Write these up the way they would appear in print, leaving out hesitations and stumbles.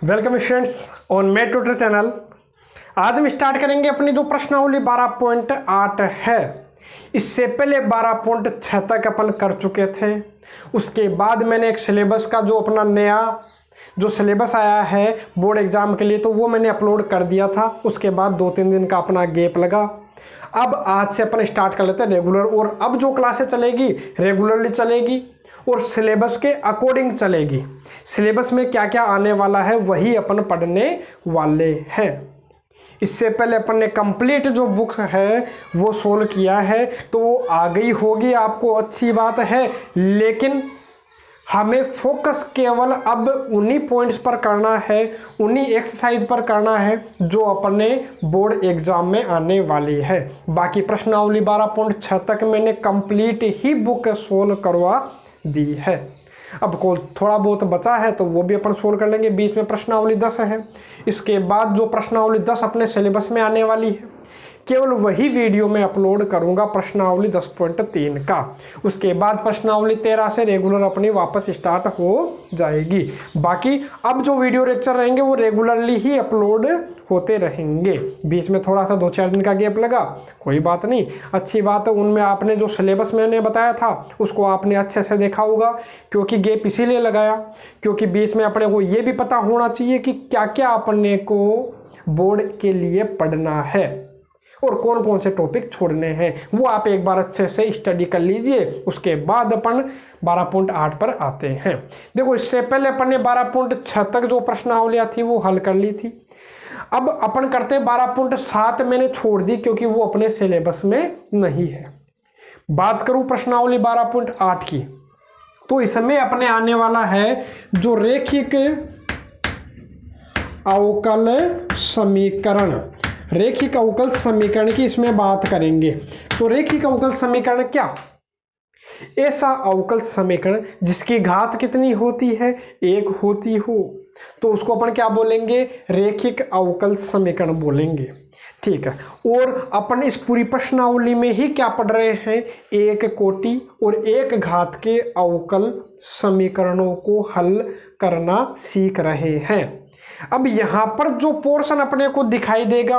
Welcome students on met tutor channel. आज हम start करेंगे अपनी जो प्रश्नावली 12.8 है। इससे पहले 12.6 तक अपन कर चुके थे। उसके बाद मैंने एक सिलेबस का जो अपना नया जो सिलेबस आया है बोर्ड एग्जाम के लिए, तो वो मैंने अपलोड कर दिया था। उसके बाद 2-3 दिन का अपना गैप लगा। अब आज से अपन स्टार्ट कर लेते हैं रेगुलर, और अब जो क्लासें चलेगी रेगुलरली चलेगी और सिलेबस के अकॉर्डिंग चलेगी। सिलेबस में क्या क्या आने वाला है वही अपन पढ़ने वाले हैं। इससे पहले अपन ने कंप्लीट जो बुक है वो सोल्व किया है, तो वो आ गई होगी आपको, अच्छी बात है। लेकिन हमें फोकस केवल अब उन्हीं पॉइंट्स पर करना है, उन्हीं एक्सरसाइज पर करना है जो अपने बोर्ड एग्जाम में आने वाली है। बाकी प्रश्नावली 12.6 तक मैंने कंप्लीट ही बुक सोल्व करवा दी है। अब को थोड़ा बहुत बचा है तो वो भी अपन सोल्व कर लेंगे। बीच में प्रश्नावली 10 है। इसके बाद जो प्रश्नावली 10 अपने सिलेबस में आने वाली है, केवल वही वीडियो में अपलोड करूंगा, प्रश्नावली 10.3 का। उसके बाद प्रश्नावली 13 से रेगुलर अपनी वापस स्टार्ट हो जाएगी। बाकी अब जो वीडियो लेक्चर रहेंगे वो रेगुलरली ही अपलोड होते रहेंगे। बीच में थोड़ा सा 2-4 दिन का गैप लगा, कोई बात नहीं, अच्छी बात है। उनमें आपने जो सिलेबस मैंने बताया था उसको आपने अच्छे से देखा होगा, क्योंकि गैप इसीलिए लगाया क्योंकि बीच में अपने को ये भी पता होना चाहिए कि क्या क्या अपने को बोर्ड के लिए पढ़ना है और कौन कौन से टॉपिक छोड़ने हैं। वो आप एक बार अच्छे से स्टडी कर लीजिए। उसके बाद अपन 12.8 पर आते हैं। देखो, इससे पहले अपन ने 12.6 तक जो प्रश्नावलियां थी वो हल कर ली थी। अब अपन करते 12.7 मैंने छोड़ दी क्योंकि वो अपने सिलेबस में नहीं है। बात करूं प्रश्नावली 12.8 की, तो इसमें अपने आने वाला है जो रेखिक अवकल समीकरण। रेखिक अवकल समीकरण की इसमें बात करेंगे। तो रेखिक अवकल समीकरण क्या? ऐसा अवकल समीकरण जिसकी घात कितनी होती है? 1 होती हो, तो उसको अपन क्या बोलेंगे? रेखिक अवकल समीकरण बोलेंगे। ठीक है। और अपन इस पूरी प्रश्नावली में ही क्या पढ़ रहे हैं? एक कोटि और एक घात के अवकल समीकरणों को हल करना सीख रहे हैं। अब यहां पर जो पोर्शन अपने को दिखाई देगा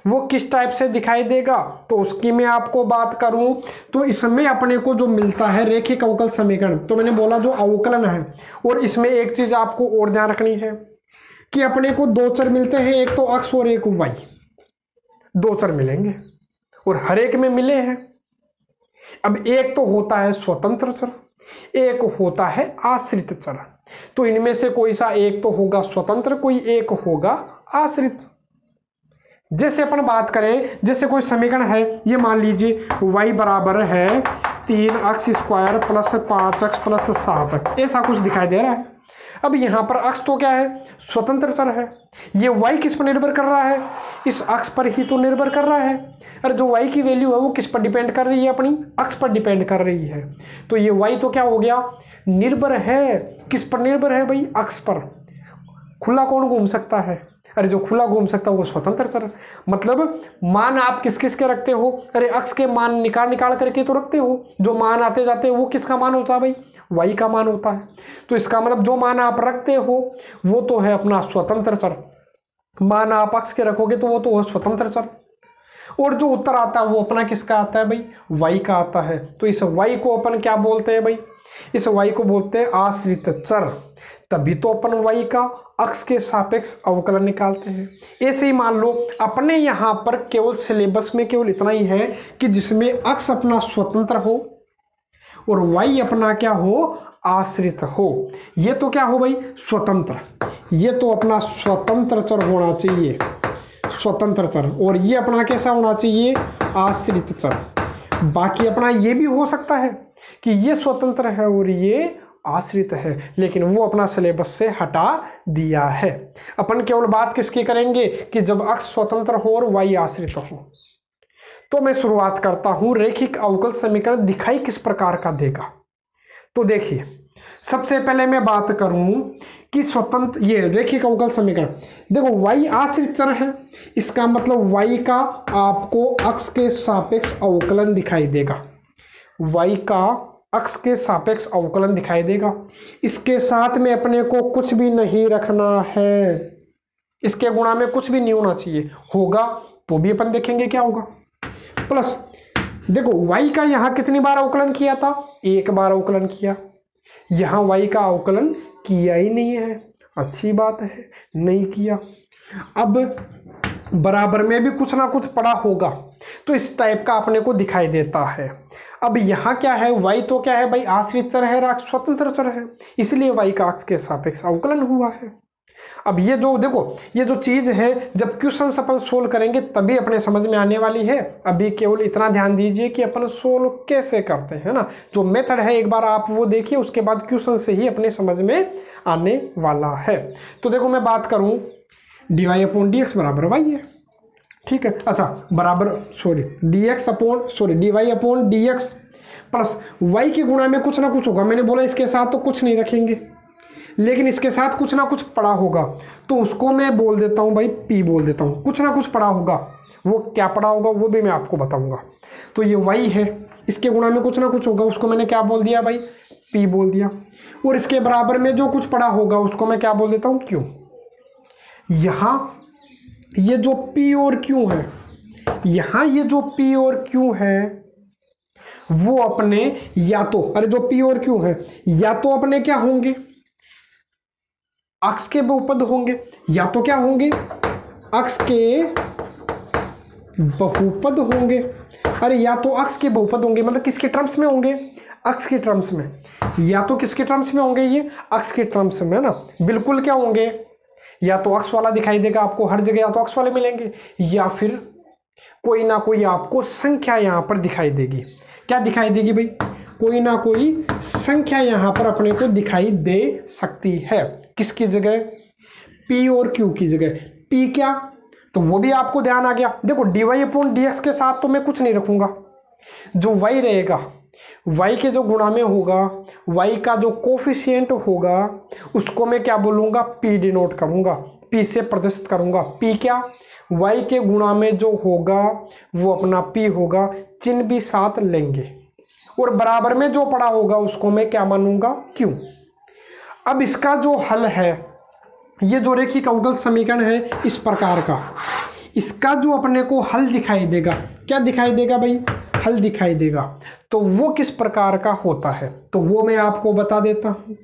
वो किस टाइप से दिखाई देगा, तो उसकी मैं आपको बात करूं तो इसमें अपने को जो मिलता है रेखिक अवकल समीकरण, तो मैंने बोला जो अवकलन है। और इसमें एक चीज आपको और ध्यान रखनी है कि अपने को 2 चर मिलते हैं, एक तो x और एक y। 2 चर मिलेंगे और हर एक में मिले हैं। अब एक तो होता है स्वतंत्र चर, एक होता है आश्रित चर। तो इनमें से कोई सा एक तो होगा स्वतंत्र, कोई एक होगा आश्रित। जैसे अपन बात करें, जैसे कोई समीकरण है, ये मान लीजिए y बराबर है 3x² + 5x + 7, ऐसा कुछ दिखाई दे रहा है। अब यहां पर x तो क्या है? स्वतंत्र चर है। ये y किस पर निर्भर कर रहा है? इस x पर ही तो निर्भर कर रहा है। अरे जो y की वैल्यू है वो किस पर डिपेंड कर रही है? अपनी x पर डिपेंड कर रही है। तो ये y तो क्या हो गया? निर्भर है। किस पर निर्भर है भाई? x पर। खुला कौन घूम सकता है? अरे जो खुला घूम सकता है वो स्वतंत्र चर। मतलब मान आप किस किस के रखते हो? अरे x के मान निकाल करके तो रखते हो। जो मान आते जाते हैं वो किसका मान होता है भाई? y का मान होता है। तो इसका मतलब जो मान आप रखते हो वो तो है अपना स्वतंत्र चर। मान आप x के रखोगे तो वो तो है स्वतंत्र चर। और जो उत्तर आता है वो अपना किसका आता है भाई? y का आता है। तो इस y को अपन क्या बोलते हैं भाई? इस y को बोलते हैं आश्रित चर। तभी तो अपन y का x के सापेक्ष अवकलन निकालते हैं। ऐसे ही मान लो अपने यहाँ पर केवल सिलेबस में केवल इतना ही है कि जिसमें x अपना स्वतंत्र हो और y अपना क्या हो? आश्रित हो। ये तो क्या हो भाई? स्वतंत्र। ये तो अपना स्वतंत्र चर होना चाहिए, स्वतंत्र चर। और ये अपना कैसा होना चाहिए? आश्रित चर। बाकी अपना ये भी हो सकता है कि ये स्वतंत्र है और ये आश्रित है, लेकिन वो अपना सिलेबस से हटा दिया है। अपन केवल बात किसकी करेंगे कि जब x स्वतंत्र हो और y आश्रित हो। तो मैं शुरुआत करता हूं। रेखिक अवकल समीकरण दिखाई किस प्रकार का देगा, तो देखिए सबसे पहले मैं बात करूं कि स्वतंत्र ये रेखिक अवकल समीकरण, देखो y आश्रित चर है, इसका मतलब y का आपको x के सापेक्ष अवकलन दिखाई देगा। y का अक्ष के सापेक्ष अवकलन दिखाई देगा। इसके साथ में अपने को कुछ भी नहीं रखना है, इसके गुणा में कुछ भी नहीं होना चाहिए, होगा तो भी अपन देखेंगे क्या होगा। प्लस देखो y का यहाँ कितनी बार अवकलन किया था, एक बार अवकलन किया, यहाँ y का अवकलन किया ही नहीं है, अच्छी बात है, नहीं किया। अब बराबर में भी कुछ ना कुछ पड़ा होगा तो इस टाइप का अपने को दिखाई देता है। अब यहाँ क्या है, y तो क्या है भाई, आश्रित चर है, अक्ष स्वतंत्र चर है, इसलिए y का अक्ष के सापेक्ष अवकलन हुआ है। अब ये जो देखो, ये जो चीज है जब क्वेश्चन अपन सोल्व करेंगे तभी अपने समझ में आने वाली है। अभी केवल इतना ध्यान दीजिए कि अपन सोल्व कैसे करते हैं ना, जो मेथड है एक बार आप वो देखिए, उसके बाद क्वेश्चन से ही अपने समझ में आने वाला है। तो देखो मैं बात करूं dy अपॉन dx बराबर y है, ठीक है। अच्छा बराबर dy upon dx plus y के गुणा में कुछ ना कुछ होगा, मैंने बोला इसके साथ तो कुछ नहीं रखेंगे, लेकिन इसके साथ कुछ ना कुछ पड़ा होगा तो उसको मैं बोल देता हूं भाई p बोल देता हूं। कुछ ना कुछ पड़ा होगा, वो क्या पड़ा होगा वो भी मैं आपको बताऊंगा। तो ये y है, इसके गुणा में कुछ ना कुछ होगा, उसको मैंने क्या बोल दिया भाई, p बोल दिया। और इसके बराबर में जो कुछ पड़ा होगा उसको मैं क्या बोल देता हूं, q। यहाँ ये जो p और q है, यहाँ ये जो p और q है वो अपने या तो, अरे जो p और q है या तो अपने क्या होंगे, अक्ष के बहुपद होंगे, या तो क्या होंगे, अक्ष के बहुपद होंगे। अरे या तो अक्ष के बहुपद होंगे, मतलब किसके टर्म्स में होंगे, अक्ष के टर्म्स में, या तो किसके टर्म्स में होंगे, ये अक्ष के टर्म्स में ना, बिल्कुल क्या होंगे, या तो अक्ष वाला दिखाई देगा आपको हर जगह, या तो अक्ष वाले मिलेंगे, या फिर कोई ना कोई आपको संख्या यहां पर दिखाई देगी। क्या दिखाई देगी भाई, कोई ना कोई संख्या यहां पर अपने को दिखाई दे सकती है, किसकी जगह, p और q की जगह। p क्या, तो वो भी आपको ध्यान आ गया। देखो dy अपॉन dx के साथ तो मैं कुछ नहीं रखूंगा, जो y रहेगा, y के जो गुणा में होगा, y का जो कोफिशिएंट होगा उसको मैं क्या बोलूंगा, p डिनोट करूंगा, p से प्रदर्शित करूंगा। p क्या, y के गुणा में जो होगा वो अपना p होगा, चिन्ह भी साथ लेंगे, और बराबर में जो पड़ा होगा उसको मैं क्या मानूंगा, q। अब इसका जो हल है, ये जो रेखिक अवकल समीकरण है इस प्रकार का, इसका जो अपने को हल दिखाई देगा, क्या दिखाई देगा भाई, हल दिखाई देगा, तो वो किस प्रकार का होता है तो वो मैं आपको बता देता हूं।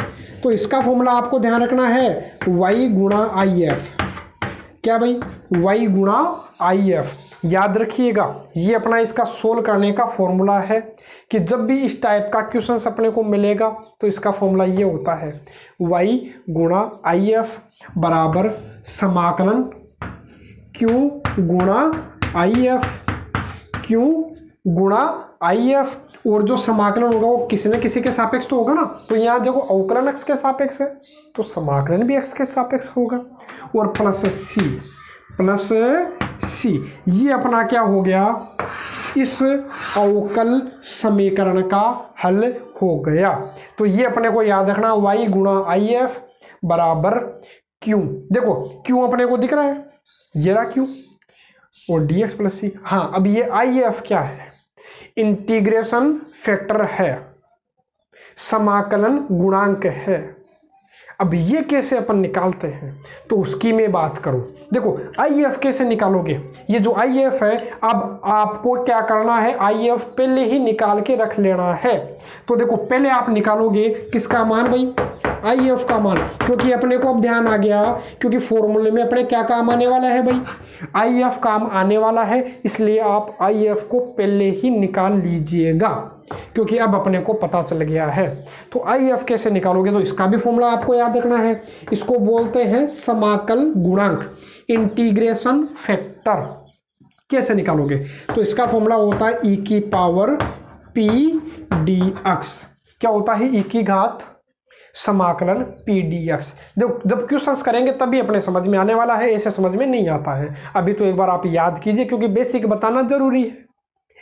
तो इसका फॉर्मूला आपको ध्यान रखना है, y गुणा IF, क्या भाई, y गुणा IF, याद रखिएगा, ये अपना इसका सोल्व करने का फॉर्मूला है कि जब भी इस टाइप का क्वेश्चन अपने को मिलेगा तो इसका फॉर्मूला ये होता है, y गुणा IF बराबर समाकलन q गुणा IF, q गुणा IF, और जो समाकलन होगा वो किसी न किसी के सापेक्ष तो होगा ना, तो यहाँ देखो अवकलन x के सापेक्ष है तो समाकलन भी x के सापेक्ष होगा, और प्लस c, ये अपना क्या हो गया, इस अवकल समीकरण का हल हो गया। तो ये अपने को याद रखना, y गुणा IF बराबर q, देखो q अपने को दिख रहा है, ये रहा q, और dx प्लस c। हाँ अब ये IF क्या है, इंटीग्रेशन फैक्टर है, समाकलन गुणांक है। अब ये कैसे अपन निकालते हैं तो उसकी मैं बात करूं। देखो IF कैसे निकालोगे, ये जो IF है अब आपको क्या करना है, IF पहले ही निकाल के रख लेना है। तो देखो पहले आप निकालोगे किसका मान भाई, IF का मान, क्योंकि अपने को अब ध्यान आ गया, क्योंकि फॉर्मूले में अपने क्या काम आने वाला है भाई, IF काम आने वाला है, इसलिए आप IF को पहले ही निकाल लीजिएगा, क्योंकि अब अपने को पता चल गया है। तो IF कैसे निकालोगे, तो इसका भी फॉर्मूला आपको याद रखना है, इसको बोलते हैं समाकल गुणांक, इंटीग्रेशन फैक्टर। कैसे निकालोगे, तो इसका फॉर्मूला होता है e की पावर p dx, क्या होता है, e की घात समाकलन p dx। जब क्वेश्चंस करेंगे तभी अपने समझ में आने वाला है, ऐसे समझ में नहीं आता है। अभी तो एक बार आप याद कीजिए, क्योंकि बेसिक बताना जरूरी है,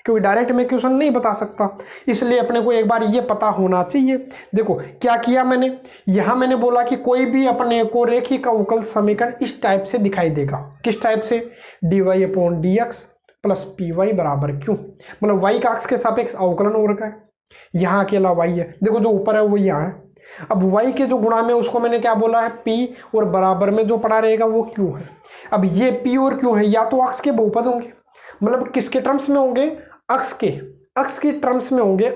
क्योंकि डायरेक्ट में क्वेश्चन नहीं बता सकता, इसलिए अपने को एक बार ये पता होना चाहिए। देखो क्या किया मैंने, यहाँ मैंने बोला कि कोई भी अपने को रेखिक अवकल समीकरण इस टाइप से दिखाई देगा, किस टाइप से, dy upon dx plus py बराबर q, मतलब y का अक्ष के सापेक्ष अवकलन हो रखा है, यहाँ अकेला y है, देखो जो ऊपर है वो यहाँ है। अब y के जो गुणा में उसको मैंने क्या बोला है p, और बराबर में जो पड़ा रहेगा वो q है। अब ये p और q है, या तो अक्ष के बहुपद होंगे, मतलब किसके टर्म्स में होंगे, अक्ष के टर्म्स में होंगे,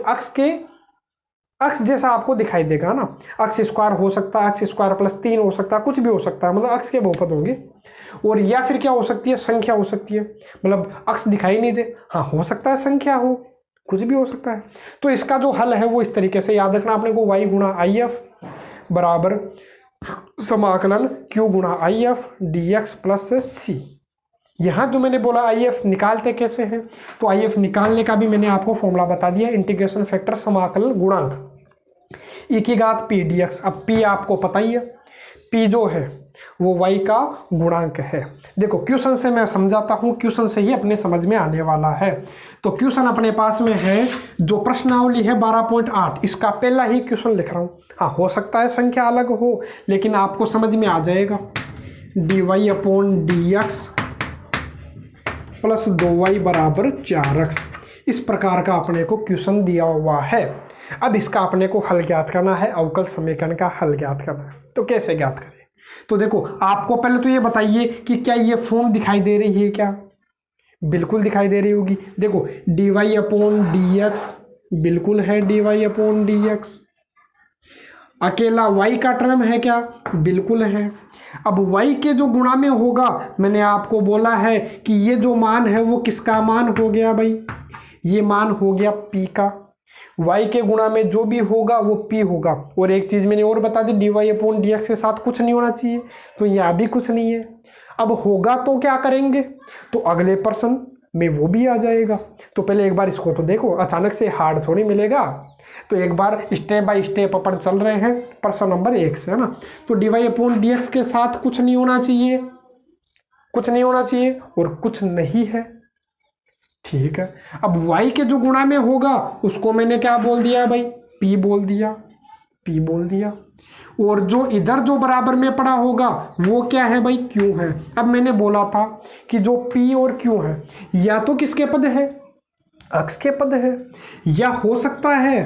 अक्ष जैसा आपको दिखाई देगा ना, अक्ष स्क्वायर हो सकता है, अक्ष स्क्वायर प्लस 3 हो सकता है, कुछ भी हो सकता है, मतलब अक्ष के बहुपद होंगे। और या फिर क्या हो सकती है, संख्या हो सकती है, मतलब अक्ष दिखाई नहीं दे, हाँ हो सकता है संख्या हो, कुछ भी हो सकता है। तो इसका जो हल है वो इस तरीके से याद रखना आपने को, y गुणा आई एफ बराबर समाकलन q गुणा I F d x plus c. यहाँ जो मैंने बोला आई एफ निकालते कैसे हैं, तो आई एफ निकालने का भी मैंने आपको फॉर्मूला बता दिया, इंटीग्रेशन फैक्टर समाकलन गुणांक ई की घात पी डी एक्स। अब पी आपको पता ही है, पी जो है वो y का गुणांक है। देखो क्वेश्चन से मैं समझाता हूँ, क्वेश्चन से ही अपने समझ में आने वाला है। तो क्वेश्चन अपने पास में है, जो प्रश्नावली है 12.8, इसका पहला ही क्वेश्चन लिख रहा हूँ। हाँ हो सकता है संख्या अलग हो, लेकिन आपको समझ में आ जाएगा। dy upon D x plus 2y बराबर 4x, इस प्रकार का अपने को क्वेश्चन दिया हुआ है। अब इसका अपने को हल ज्ञात करना है, अवकल समीकरण का हल ज्ञात करना है। तो कैसे ज्ञात करें, तो देखो आपको पहले तो ये बताइए कि क्या ये फॉर्म दिखाई दे रही है, क्या बिल्कुल दिखाई दे रही होगी। देखो dy अपॉन डी एक्स बिल्कुल है, dy अपॉन डी एक्स। अकेला y का टर्म है क्या, बिल्कुल है। अब y के जो गुणा में होगा, मैंने आपको बोला है कि ये जो मान है वो किसका मान हो गया भाई, ये मान हो गया p का। y के गुणा में जो भी होगा वो p होगा। और एक चीज मैंने और बता दी, dy अपॉन डी एक्स के साथ कुछ नहीं होना चाहिए, तो यहाँ भी कुछ नहीं है। अब होगा तो क्या करेंगे, तो अगले प्रश्न में वो भी आ जाएगा। तो पहले एक बार इसको तो देखो, अचानक से हार्ड थोड़ी मिलेगा, तो एक बार स्टेप बाय स्टेप अपन चल रहे हैं प्रश्न नंबर 1 से, है ना। तो dy अपॉन डी एक्स के साथ कुछ नहीं होना चाहिए, कुछ नहीं होना चाहिए और कुछ नहीं है, ठीक है। अब y के जो गुणा में होगा उसको मैंने क्या बोल दिया भाई, p बोल दिया, p बोल दिया। और जो इधर जो बराबर में पड़ा होगा वो क्या है भाई, q है। अब मैंने बोला था कि जो p और q है या तो किसके पद है, अक्ष के पद है, या हो सकता है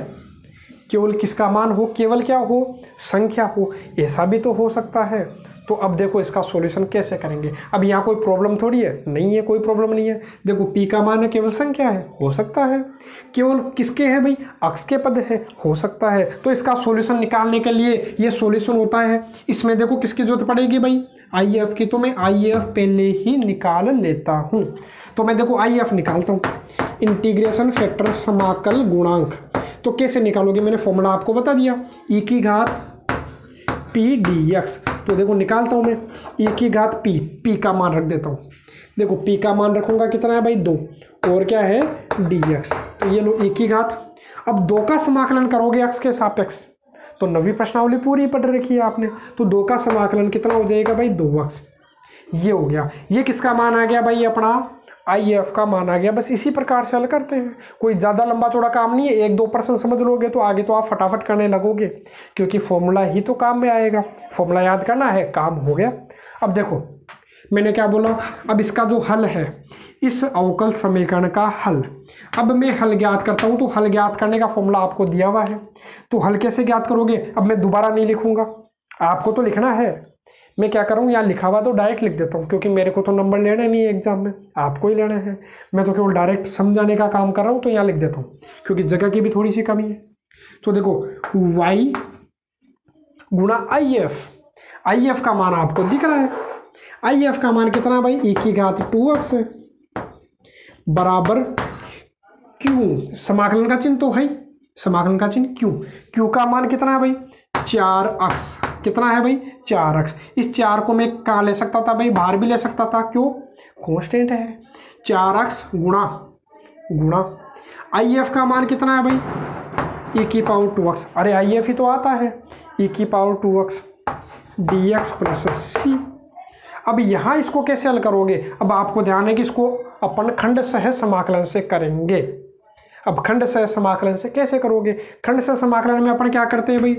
केवल किसका मान हो, केवल क्या हो, संख्या हो, ऐसा भी तो हो सकता है। तो अब देखो इसका सॉल्यूशन कैसे करेंगे। अब यहाँ कोई प्रॉब्लम थोड़ी है, नहीं है, कोई प्रॉब्लम नहीं है। देखो p का मान है, केवल संख्या है, हो सकता है। केवल किसके है भाई, अक्ष के पद है, हो सकता है। तो इसका सॉल्यूशन निकालने के लिए ये सॉल्यूशन होता है। इसमें देखो किसकी जरूरत पड़ेगी भाई, आई एफ की। तो मैं आई एफ पहले ही निकाल लेता हूँ। तो मैं देखो आई एफ निकालता हूँ, इंटीग्रेशन फैक्टर समाकल गुणांक। तो कैसे निकालोगे, मैंने फॉर्मूला आपको बता दिया, ई की घात पी डी एक्स। तो देखो निकालता हूँ मैं, ई की घात पी का मान रख देता हूँ। देखो पी का मान रखूंगा कितना है भाई, 2, और क्या है डी एक्स। तो ये लो ई की घात। अब 2 का समाकलन करोगे एक्स के सापेक्ष, तो नवी प्रश्नावली पूरी पढ़ रखी है आपने। तो 2 का समाकलन कितना हो जाएगा भाई, 2x। ये हो गया, ये किसका मान आ गया भाई, अपना आई एफ का मान आ गया। बस इसी प्रकार से हल करते हैं, कोई ज़्यादा लंबा चौड़ा काम नहीं है। 1-2 प्रश्न समझ लोगे तो आगे तो आप फटाफट करने लगोगे, क्योंकि फॉर्मूला ही तो काम में आएगा। फॉर्मूला याद करना है, काम हो गया। अब देखो मैंने क्या बोला, अब इसका जो हल है, इस अवकल समीकरण का हल, अब मैं हल ज्ञात करता हूँ। तो हल ज्ञात करने का फॉर्मूला आपको दिया हुआ है, तो हल कैसे ज्ञात करोगे। अब मैं दोबारा नहीं लिखूंगा, आपको तो लिखना है। मैं क्या करूँ, यहाँ लिखा हुआ तो डायरेक्ट लिख देता हूँ, क्योंकि मेरे को तो नंबर लेना नहीं है एग्जाम में, आपको ही लेना है। मैं तो केवल डायरेक्ट समझाने का काम कर रहा हूँ, तो यहाँ लिख देता हूँ, क्योंकि जगह की भी थोड़ी सी कमी है। तो देखो y गुणा आई एफ का मान आपको दिख रहा है। आई एफ का मान कितना है भाई, e की घात 2x है, बराबर q, समाकलन का चिन्ह तो है, समाकलन का चिन्ह q का मान कितना है भाई, 4x। कितना है भाई, 4x। इस 4 को मैं कहाँ ले सकता था भाई, बाहर भी ले सकता था, क्यों, कांस्टेंट है। 4x गुणा आई एफ का मान कितना है भाई, e की पावर 2x। अरे आई एफ ही तो आता है, e की power 2x d x plus c. अब यहाँ इसको कैसे हल करोगे, अब आपको ध्यान है कि इसको अपन खंड सह समाकलन से करेंगे। अब खंड सह समाकलन से कैसे करोगे, खंड सह समाकलन में अपन क्या करते हैं भाई,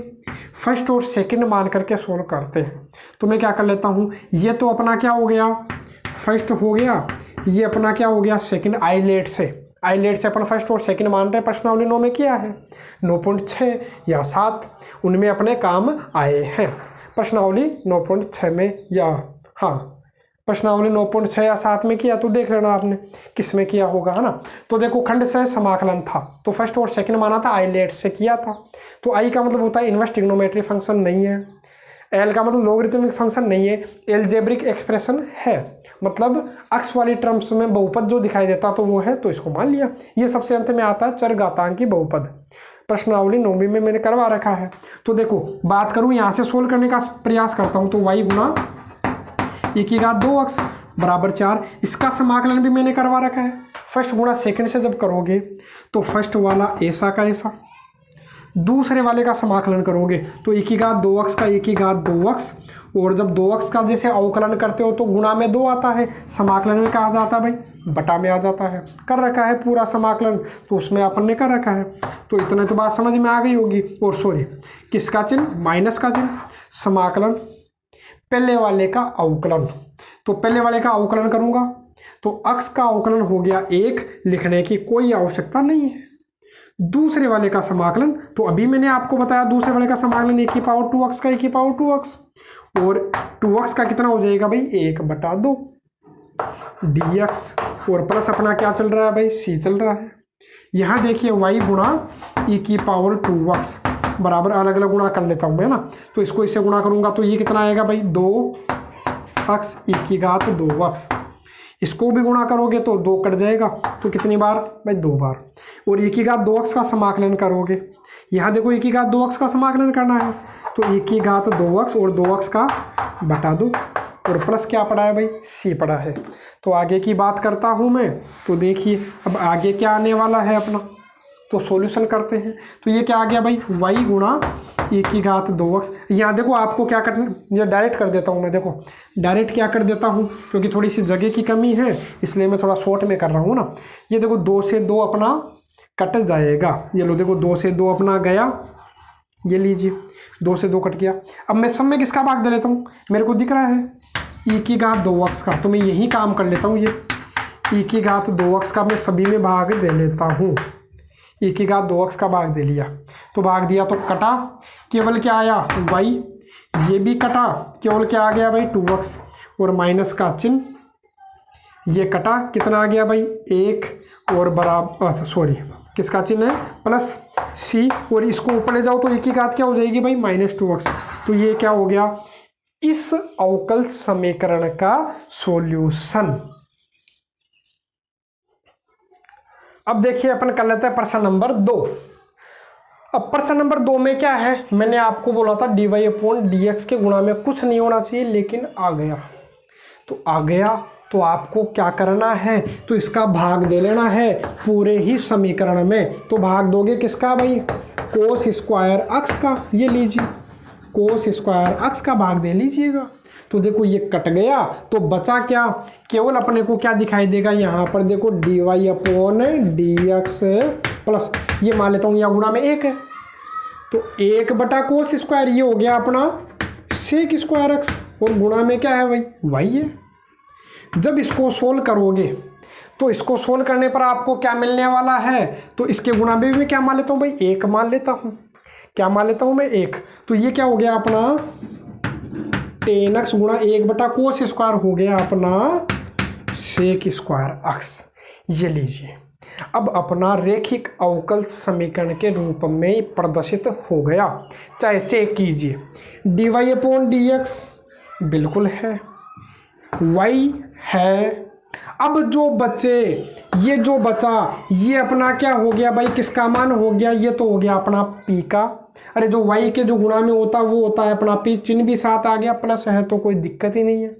फर्स्ट और सेकंड मान करके सोल्व करते हैं। तो मैं क्या कर लेता हूँ, ये तो अपना क्या हो गया, फर्स्ट हो गया, ये अपना क्या हो गया सेकंड। आइलेट से आइलेट से अपन फर्स्ट और सेकंड मान रहे हैं, प्रश्नावली 9 में किया है। 9.6 या 7 उनमें अपने काम आए हैं। प्रश्नावली 9.6 में या हाँ प्रश्नावली 9.6 या 7 में किया तो देख लेना आपने किस में किया होगा, है ना। तो देखो खंड से समाकलन था तो फर्स्ट और सेकंड माना था, आइलेट से किया था। तो आई का मतलब होता है इनवर्स ट्रिग्नोमेट्रिक फंक्शन नहीं है, एल का मतलब लोगरिथमिक फंक्शन नहीं है, एलजेब्रिक एक्सप्रेशन है, मतलब अक्ष वाली टर्म्स में बहुपद जो दिखाई देता तो वो है, तो इसको मान लिया। ये सबसे अंत में आता है चरघातांकी बहुपद। प्रश्नावली 9वीं में मैंने करवा रखा है। तो देखो बात करूं यहाँ से सोल्व करने का प्रयास करता हूं तो y गुना e की घात 2x बराबर 4, इसका समाकलन भी मैंने करवा रखा है। फर्स्ट गुणा सेकंड से जब करोगे तो फर्स्ट वाला ऐसा का ऐसा, दूसरे वाले का समाकलन करोगे तो e की घात 2x का e की घात 2x, और जब 2x का जैसे अवकलन करते हो तो गुणा में 2 आता है, समाकलन में कहा जाता है भाई बटा में आ जाता है। कर रखा है पूरा समाकलन तो उसमें अपन ने कर रखा है, तो इतना तो बात समझ में आ गई होगी। और सॉरी किसका चिन्ह, माइनस का चिन्ह, समाकलन पहले वाले का अवकलन, तो पहले वाले का अवकलन करूंगा तो अक्ष का अवकलन हो गया 1, लिखने की कोई आवश्यकता नहीं है। दूसरे वाले का समाकलन तो अभी मैंने आपको बताया, दूसरे वाले का समाकलन e की पावर 2x का e की पावर 2x, और 2x का कितना हो जाएगा भाई 1/2 dx, और प्लस अपना क्या चल रहा है भाई c चल रहा है। यहाँ देखिए y गुणा e की पावर 2x बराबर, अलग अलग गुणा कर लेता हूँ मैं ना, तो इसको इससे गुणा करूंगा तो ये कितना आएगा भाई 2x e की घात 2x, इसको भी गुणा करोगे तो 2 कट जाएगा, तो कितनी बार भाई 2 बार, और e की घात 2x का समाकलन करोगे, यहाँ देखो e की घात 2x का समाकलन करना है तो e की घात 2x और 2x का बटा 2, और प्लस क्या पड़ा है भाई c पड़ा है। तो आगे की बात करता हूँ मैं, तो देखिए अब आगे क्या आने वाला है अपना, तो सॉल्यूशन करते हैं। तो ये क्या आ गया भाई y गुणा e की घात 2x, यहाँ देखो आपको क्या करना, ये डायरेक्ट कर देता हूँ मैं, देखो डायरेक्ट क्या कर देता हूँ क्योंकि थोड़ी सी जगह की कमी है इसलिए मैं थोड़ा शॉर्ट में कर रहा हूँ ना। ये देखो 2 से 2 अपना कट जाएगा, ये लो देखो 2 से 2 अपना गया, ये लीजिए 2 से 2 कट गया। अब मैं सब में किसका भाग दे लेता हूँ, मेरे को दिख रहा है e की घात 2x का, तो मैं यही काम कर लेता हूँ, ये e की घात 2x का मैं सभी में भाग दे लेता हूँ, e की घात 2x का भाग दे लिया, तो भाग दिया तो कटा, केवल क्या आया y, ये भी कटा, केवल क्या आ गया भाई 2x, और माइनस का चिन्ह, ये कटा, कितना आ गया भाई 1, और बराबर सॉरी किसका चिन्ह है प्लस c, और इसको ऊपर ले जाओ तो e की घात क्या हो जाएगी भाई -2x। तो ये क्या हो गया इस अवकल समीकरण का सॉल्यूशन। अब देखिए अपन कर लेते हैं प्रश्न नंबर 2। अब प्रश्न नंबर 2 में क्या है, मैंने आपको बोला था dy/dx के गुणा में कुछ नहीं होना चाहिए, लेकिन आ गया तो आ गया, तो आपको क्या करना है, तो इसका भाग दे लेना है पूरे ही समीकरण में। तो भाग दोगे किसका भाई कोस स्क्वायर अक्ष का, ये लीजिए कोस स्क्वायर अक्ष का भाग दे लीजिएगा। तो देखो ये कट गया तो बचा क्या, केवल अपने को क्या दिखाई देगा यहाँ पर देखो dy/dx प्लस, ये मान लेता हूँ यहाँ गुणा में 1 है तो 1/कोस स्क्वायर, ये हो गया अपना सेक स्क्वायर अक्ष, और गुणा में क्या है भाई y है। जब इसको सोल्व करोगे तो इसको सोल्व करने पर आपको क्या मिलने वाला है, तो इसके गुणा में मैं क्या मान लेता हूँ भाई 1 मान लेता हूँ, क्या मान लेता हूँ मैं 1, तो ये क्या हो गया अपना 10x गुणा 1/कोस स्क्वायर हो गया अपना सेक स्क्वायर अक्ष। ये लीजिए अब अपना रेखिक अवकल समीकरण के रूप में प्रदर्शित हो गया। चाहे चेक कीजिए dy/dx बिल्कुल है, y है। अब जो बचे, ये जो बचा ये अपना क्या हो गया भाई, किसका मान हो गया, ये तो हो गया अपना p का, अरे जो y के जो गुणा में होता वो होता है अपना p, चिन्ह भी साथ आ गया, प्लस है तो कोई दिक्कत ही नहीं है।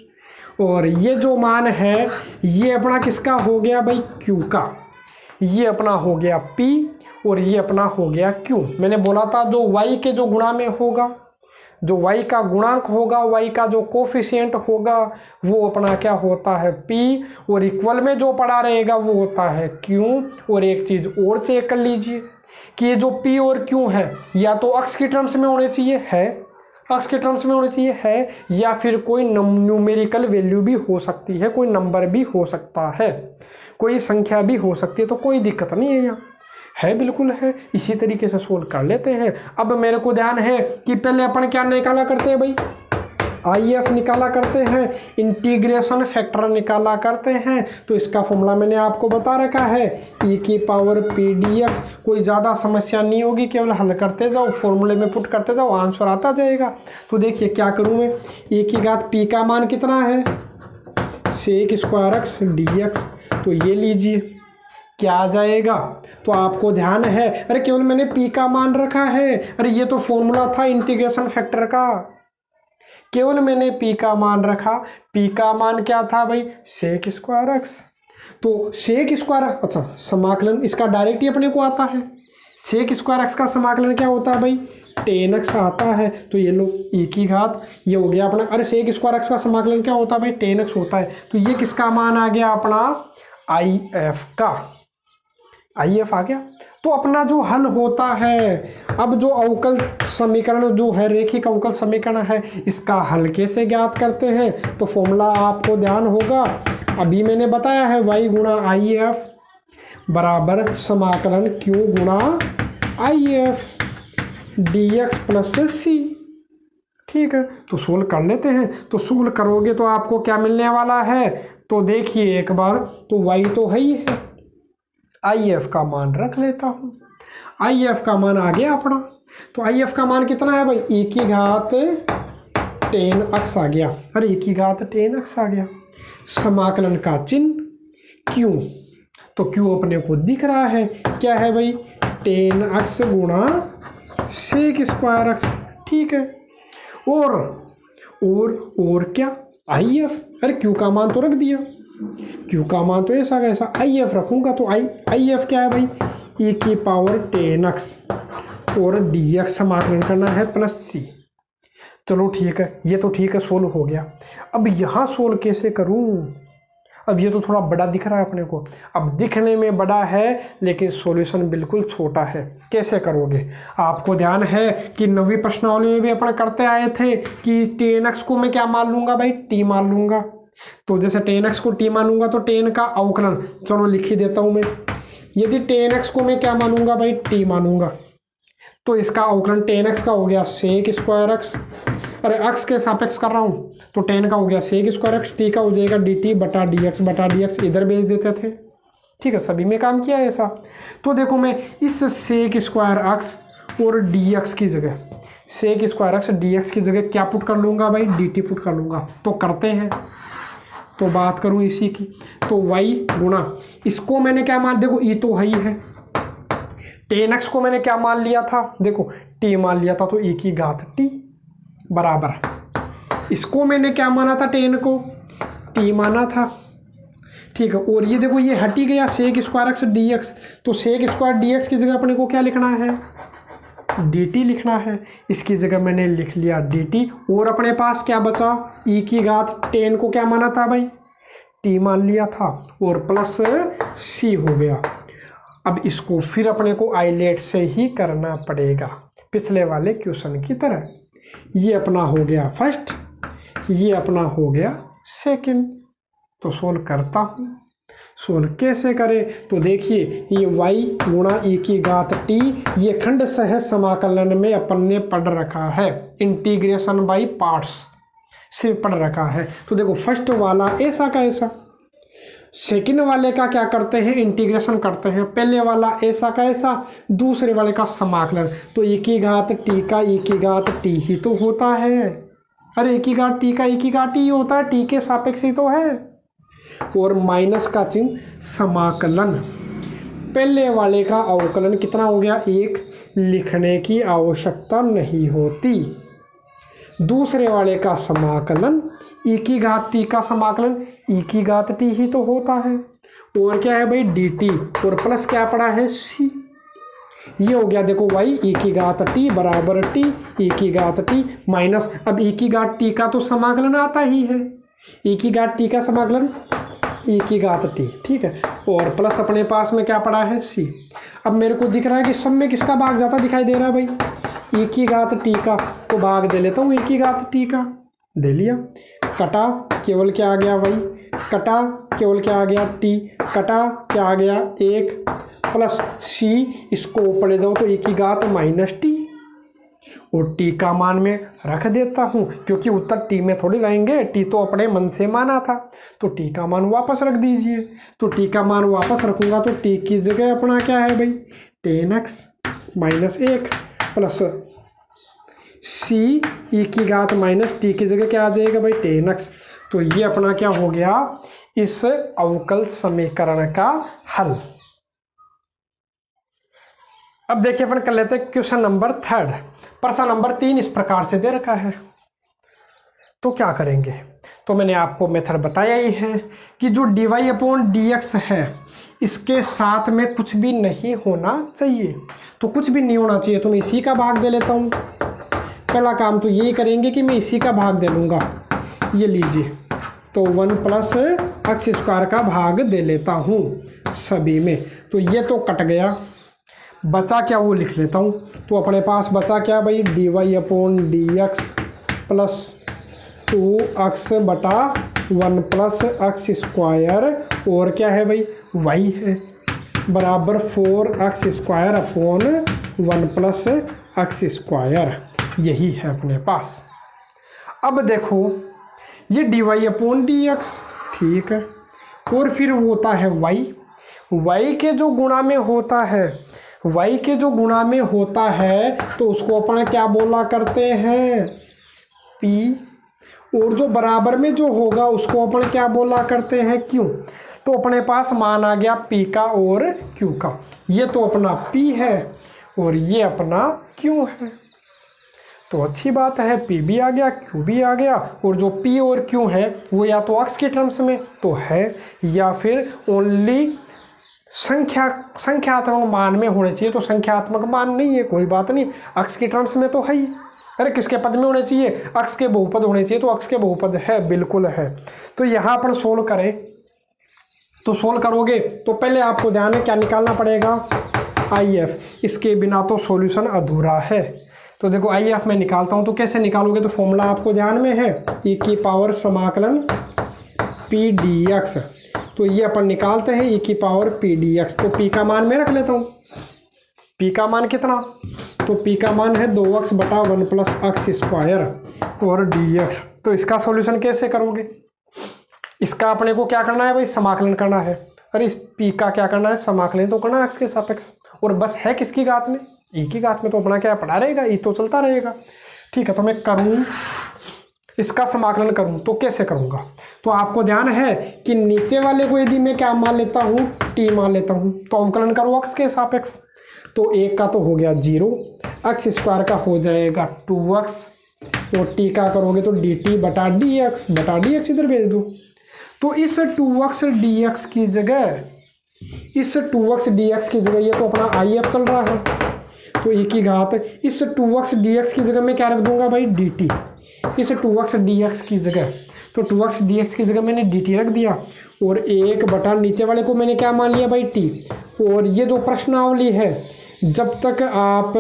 और ये जो मान है ये अपना किसका हो गया भाई q का, ये अपना हो गया p और ये अपना हो गया q। मैंने बोला था जो y के जो गुणा में होगा, जो y का गुणांक होगा, y का जो कोफिशिएंट होगा वो अपना क्या होता है p, और इक्वल में जो पड़ा रहेगा वो होता है q। और एक चीज और चेक कर लीजिए कि ये जो p और q है या तो अक्ष की टर्म्स में होने चाहिए है, अक्ष के टर्म्स में होने चाहिए है, या फिर कोई न्यूमेरिकल वैल्यू भी हो सकती है, कोई नंबर भी हो सकता है। कोई संख्या भी हो सकती है, तो कोई दिक्कत नहीं है यहाँ, है बिल्कुल है। इसी तरीके से सोल्व कर लेते हैं। अब मेरे को ध्यान है कि पहले अपन क्या निकाला करते हैं भाई, IF निकाला करते हैं, इंटीग्रेशन फैक्टर निकाला करते हैं। तो इसका फॉर्मूला मैंने आपको बता रखा है, e की पावर pdx। कोई ज़्यादा समस्या नहीं होगी, केवल हल करते जाओ, फॉर्मूले में पुट करते जाओ, आंसर आता जाएगा। तो देखिए क्या करूँ मैं, e की घात p का मान कितना है, sec स्क्वायर x dx। तो ये लीजिए क्या आ जाएगा, तो आपको ध्यान है, अरे केवल मैंने p का मान रखा है, अरे ये तो फॉर्मूला था इंटीग्रेशन फैक्टर का, केवल मैंने p का मान रखा। p का मान क्या था भाई, sec स्क्वायर x। तो sec स्क्वायर, अच्छा समाकलन इसका डायरेक्ट ही अपने को आता है, sec स्क्वायर x का समाकलन क्या होता है भाई, tan x आता है। तो ये लो e की घात, ये हो गया अपना, अरे sec स्क्वायर x का समाकलन क्या होता है भाई, tan x होता है। तो ये किसका मान आ गया अपना, IF का, IF आ गया। तो अपना जो हल होता है, अब जो अवकल समीकरण जो है, रेखिक अवकल समीकरण है, इसका हल कैसे ज्ञात करते हैं, तो फॉर्मूला आपको ध्यान होगा, अभी मैंने बताया है, y गुणा IF बराबर समाकलन q गुणा IF dx प्लस c। ठीक है, तो सोल्व कर लेते हैं। तो सोल्व करोगे तो आपको क्या मिलने वाला है, तो देखिए एक बार, तो y तो है ही है, IF का मान रख लेता हूँ, IF का मान आ गया अपना। तो IF का मान कितना है भाई, e की घात tan x आ गया, अरे e की घात tan x आ गया, समाकलन का चिन्ह q, तो q अपने को दिख रहा है, क्या है भाई, tan x गुणा sec स्क्वायर x। ठीक है, और क्या, IF, अरे q का मान तो रख दिया, q का मान तो ऐसा कैसा, IF रखूंगा, तो IF क्या है भाई, e की पावर tan x और dx समाकलन करना है प्लस c। चलो ठीक है, ये तो ठीक है, सोल्व हो गया। अब यहाँ सोल्व कैसे करूँ, अब ये तो थोड़ा बड़ा दिख रहा है अपने को, अब दिखने में बड़ा है लेकिन सॉल्यूशन बिल्कुल छोटा है। कैसे करोगे, आपको ध्यान है कि 9वीं प्रश्नावली में भी अपन करते आए थे कि tan x को मैं क्या मान लूंगा भाई, t मान लूंगा। तो जैसे tan x को t मानूंगा तो tan का अवकलन, चलो लिख ही देता हूं मैं, यदि tan x को मैं क्या मानूंगा भाई, t मानूंगा, तो इसका अवकलन tan x का हो गया sec स्क्वायर x, अरे x के सापेक्ष कर रहा हूँ, तो tan का हो गया sec स्क्वायर x, t का हो जाएगा dt बटा dx इधर भेज देते थे। ठीक है, सभी में काम किया है ऐसा। तो देखो मैं इस sec स्क्वायर x और dx की जगह, sec स्क्वायर x dx की जगह क्या पुट कर लूंगा भाई, dt पुट कर लूंगा। तो करते हैं, तो बात करूं इसी की, तो y गुणा, इसको मैंने क्या मान, देखो e तो है ही है, tan x को मैंने क्या मान लिया था, देखो t मान लिया था, तो e की घात t बराबर, इसको मैंने क्या माना था, tan को t माना था। ठीक है, और ये देखो ये हट ही गया sec स्क्वायर x dx, तो sec स्क्वायर dx की जगह अपने को क्या लिखना है, dt लिखना है, इसकी जगह मैंने लिख लिया dt, और अपने पास क्या बचा, e की घात tan को क्या माना था भाई, t मान लिया था, और प्लस c हो गया। अब इसको फिर अपने को आइलेट से ही करना पड़ेगा, पिछले वाले क्वेश्चन की तरह। ये अपना हो गया फर्स्ट, ये अपना हो गया सेकंड। तो सोल्व करता हूँ, सोल्व कैसे करें, तो देखिए ये y गुणा e की घात t, ये खंड सह समाकलन में अपन ने पढ़ रखा है, इंटीग्रेशन बाय पार्ट्स से पढ़ रखा है। तो देखो फर्स्ट वाला ऐसा का ऐसा, सेकंड वाले का क्या करते हैं, इंटीग्रेशन करते हैं, पहले वाला ऐसा का ऐसा, दूसरे वाले का समाकलन। तो e की घात t का e की घात t ही तो होता है, अरे e की घात t का e की घात t ही होता है, t के सापेक्ष ही तो है, और माइनस का चिन्ह समाकलन, पहले वाले का अवकलन कितना हो गया, 1, लिखने की आवश्यकता नहीं होती, दूसरे वाले का समाकलन e की घात t का समाकलन e की घात t ही तो होता है, और क्या है भाई dt, और प्लस क्या पड़ा है c, ये हो गया देखो y e की घात t बराबर t e की घात t माइनस, अब e की घात t का तो समाकलन आता ही है, e की घात t का समाकलन e की घात t, ठीक है, और प्लस अपने पास में क्या पड़ा है c। अब मेरे को दिख रहा है कि सब में किसका भाग ज़्यादा दिखाई दे रहा है भाई, e की घात t का, तो भाग दे लेता हूँ e की घात t का, दे लिया, कटा केवल क्या आ गया भाई, कटा केवल क्या आ गया टी, कटा क्या आ गया 1 प्लस सी, इसको ऊपर ले जाओ तो e की घात माइनस टी, और टी का मान में रख देता हूँ क्योंकि उत्तर टी में थोड़ी लाएंगे, टी तो अपने मन से माना था, तो टी का मान वापस रख दीजिए। तो टी का मान वापस रखूंगा तो टी की जगह अपना क्या है भाई 10x माइनस 1 प्लस सी ई की घात माइनस टी की जगह क्या आ जाएगा भाई 10x। तो ये अपना क्या हो गया इस अवकल समीकरण का हल। अब देखिए अपन कर लेते हैं क्वेश्चन नंबर 3। प्रश्न नंबर 3 इस प्रकार से दे रखा है, तो क्या करेंगे, तो मैंने आपको मेथड बताया ही है कि जो dy अपॉन dx है इसके साथ में कुछ भी नहीं होना चाहिए, तो कुछ भी नहीं होना चाहिए तो मैं इसी का भाग दे लेता हूँ। पहला काम तो यही करेंगे कि मैं इसी का भाग दे लूँगा, ये लीजिए, तो 1 प्लस एक्स स्क्वायर का भाग दे लेता हूँ सभी में, तो ये तो कट गया, बचा क्या वो लिख लेता हूँ। तो अपने पास बचा क्या भाई dy upon dx plus 2x बटा 1 प्लस एक्स स्क्वायर, और क्या है भाई y है, बराबर 4x square upon 1 plus x square, यही है अपने पास। अब देखो ये dy अपॉन dx ठीक है, और फिर होता है y के जो गुणा में होता है, y के जो गुणा में होता है तो उसको अपन क्या बोला करते हैं p, और जो बराबर में जो होगा उसको अपन क्या बोला करते हैं q। तो अपने पास मान आ गया p का और q का, ये तो अपना p है और ये अपना q है, तो अच्छी बात है p भी आ गया q भी आ गया, और जो p और q है वो या तो x के टर्म्स में तो है या फिर ओनली संख्यात्मक मान में होने चाहिए, तो संख्यात्मक मान नहीं है कोई बात नहीं, x के टर्म्स में तो है ही। अरे किसके पद में होने चाहिए, x के बहुपद होने चाहिए, तो x के बहुपद है बिल्कुल है। तो यहाँ अपन सोल्व करें, तो सोल्व करोगे तो पहले आपको ध्यान में क्या निकालना पड़ेगा IF, इसके बिना तो सॉल्यूशन अधूरा है। तो देखो IF में निकालता हूँ, तो कैसे निकालोगे, तो फॉर्मूला आपको ध्यान में है e की पावर समाकलन p dx, तो ये अपन निकालते हैं e की पावर p dx, तो p का मान मैं रख लेता हूँ, p का मान कितना, तो p का मान है 2x बटा 1 प्लस एक्स स्क्वायर और dx। तो इसका सॉल्यूशन कैसे करोगे, इसका अपने को क्या करना है भाई समाकलन करना है, अरे इस p का क्या करना है समाकलन तो करना है x के सापेक्ष, और बस है किसकी घात में e की घात में, तो अपना क्या पड़ा रहेगा e तो चलता रहेगा। ठीक है, तो मैं करूँ इसका समाकलन करूं तो कैसे करूंगा, तो आपको ध्यान है कि नीचे वाले को यदि मैं क्या मान लेता हूं t मान लेता हूं, तो अवकलन करो x के सापेक्ष, तो 1 का तो हो गया 0, एक्स स्क्वायर का हो जाएगा 2x, और t का करोगे तो dt बटा dx इधर भेज दो। तो इस 2x dx की जगह ये तो अपना IF चल रहा है, तो e की घात इस 2x dx की जगह मैं क्या रख दूंगा भाई dt, इस 2x dx की जगह, तो 2x dx की जगह मैंने dt रख दिया, और 1 बटा नीचे वाले को मैंने क्या मान लिया भाई t। और ये जो प्रश्नावली है जब तक आप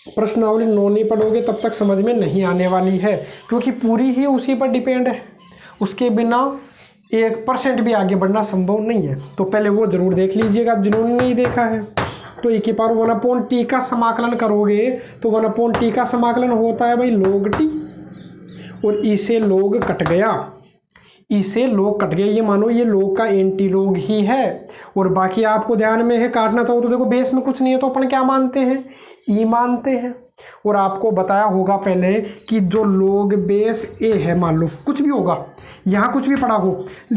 प्रश्नावली नो नहीं पढ़ोगे तब तक समझ में नहीं आने वाली है, क्योंकि पूरी ही उसी पर डिपेंड है, उसके बिना 1% भी आगे बढ़ना संभव नहीं है। तो पहले वो जरूर देख लीजिएगा जिन्होंने नहीं देखा है। तो e की पावर 1/t का समाकलन करोगे तो 1/t का समाकलन होता है भाई log t, और e से log कट गया, ये मानो ये log का एंटी log ही है, और बाकी आपको ध्यान में है काटना चाहो तो देखो बेस में कुछ नहीं है तो अपन क्या मानते हैं e मानते हैं, और आपको बताया होगा पहले कि जो log बेस a है, मान लो कुछ भी होगा यहाँ कुछ भी पड़ा हो,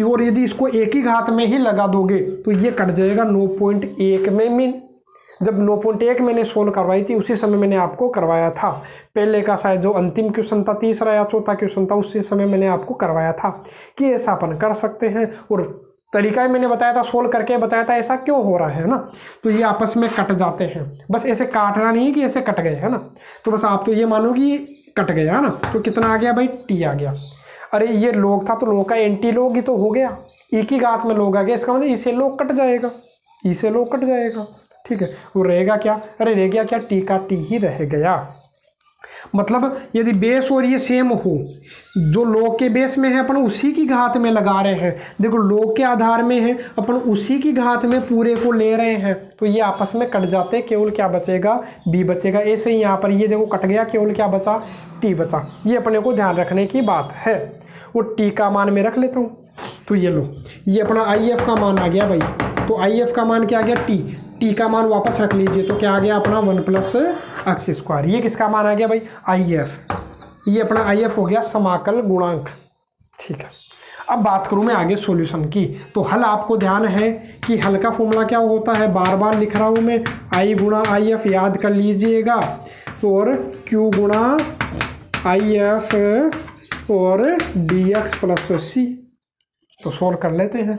और यदि इसको एक ही घात में ही लगा दोगे तो ये कट जाएगा 9.1 में। जब 9.1 मैंने सोल्व करवाई थी उसी समय मैंने आपको करवाया था, पहले का शायद जो अंतिम क्वेश्चन था, तीसरा या चौथा क्वेश्चन था, उसी समय मैंने आपको करवाया था कि ऐसा अपन कर सकते हैं, और तरीका मैंने बताया था, सोल्व करके बताया था ऐसा क्यों हो रहा है ना। तो ये आपस में कट जाते हैं, बस ऐसे काटना नहीं है कि ऐसे कट गए है ना, तो बस आप तो ये मानो कि कट गया है ना। तो कितना आ गया भाई टी आ गया, अरे ये log था तो log का एंटी log ही तो हो गया, e की घात में log आ गया, इसका मतलब इसे log कट जाएगा, ठीक है। वो रहेगा क्या, अरे रह गया क्या, टी का टी ही रह गया। मतलब यदि बेस और ये सेम हो, जो log के बेस में है अपन उसी की घात में लगा रहे हैं, देखो log के आधार में है अपन उसी की घात में पूरे को ले रहे हैं, तो ये आपस में कट जाते हैं, केवल क्या बचेगा, b बचेगा। ऐसे ही यहाँ पर ये देखो कट गया, केवल क्या बचा, t बचा। ये अपने को ध्यान रखने की बात है। वो t का मान में रख लेता हूँ, तो ये लो, ये अपना IF का मान आ गया भाई। तो IF का मान क्या आ गया, t का मान वापस रख लीजिए, तो क्या आ गया अपना 1 प्लस x स्क्वायर। ये किसका मान आ गया भाई, IF। ये अपना IF हो गया समाकल गुणांक। ठीक है, अब बात करूं मैं आगे सॉल्यूशन की। तो हल आपको ध्यान है कि हल का फॉर्मूला क्या होता है, बार बार लिख रहा हूं मैं, I गुणा IF याद कर लीजिएगा, और Q गुणा IF और dx प्लस c। तो सॉल्व कर लेते हैं।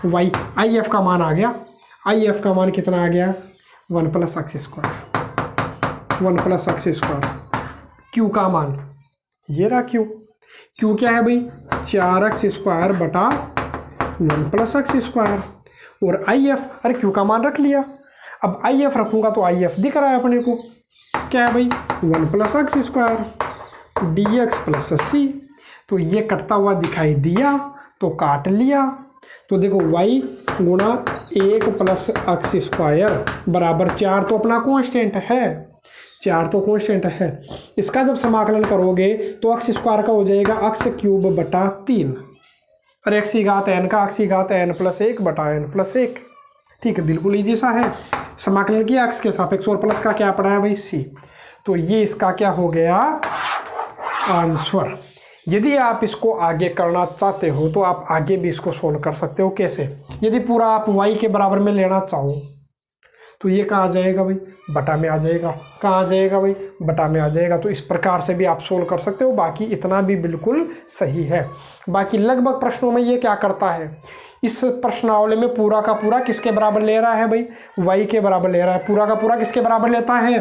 y IF का मान आ गया, IF का मान कितना आ गया, 1 plus x square, 1 plus x square. Q का मान ये रहा, Q क्या है भाई, 4x स्क्वायर बटा 1 प्लस x स्क्वायर। और IF, अरे Q का मान रख लिया, अब IF रखूंगा तो IF दिख रहा है अपने को, क्या है भाई, 1 plus x square dx plus c। तो ये कटता हुआ दिखाई दिया तो काट लिया। तो देखो y गुणा 1 प्लस x स्क्वायर बराबर 4, तो अपना कांस्टेंट है, 4 तो कांस्टेंट है। इसका जब समाकलन करोगे तो x स्क्वायर का हो जाएगा x क्यूब बटा 3, और x की घात n का x की घात n प्लस 1 बटा n प्लस 1। ठीक है, बिल्कुल ईजी सा है। समाकलन किया x के सापेक्ष और प्लस का क्या पड़ा है भाई, c। तो ये इसका क्या हो गया, आंसर। यदि आप इसको आगे करना चाहते हो तो आप आगे भी इसको सोल्व कर सकते हो। कैसे, यदि पूरा आप y के बराबर में लेना चाहो तो ये कहाँ आ जाएगा भाई, बटा में आ जाएगा। कहाँ आ जाएगा भाई, बटा में आ जाएगा। तो इस प्रकार से भी आप सोल्व कर सकते हो। बाकी इतना भी बिल्कुल सही है। बाकी लगभग प्रश्नों में ये क्या करता है, इस प्रश्नावली में पूरा का पूरा किसके बराबर ले रहा है भाई, y के बराबर ले रहा है। पूरा का पूरा किसके बराबर लेता है,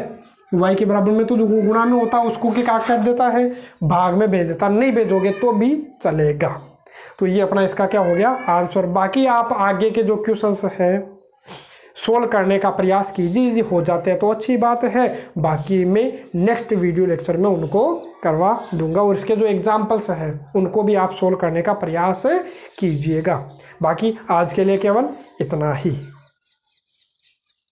y के बराबर में तो जो गुणा में होता है उसको क्या कर देता है, भाग में भेज देता। नहीं भेजोगे तो भी चलेगा। तो ये अपना इसका क्या हो गया, आंसर। बाकी आप आगे के जो क्वेश्चंस है सोल्व करने का प्रयास कीजिए, यदि हो जाते हैं तो अच्छी बात है। बाकी मैं नेक्स्ट वीडियो लेक्चर में उनको करवा दूंगा, और इसके जो एग्जाम्पल्स हैं उनको भी आप सोल्व करने का प्रयास कीजिएगा। बाकी आज के लिए केवल इतना ही।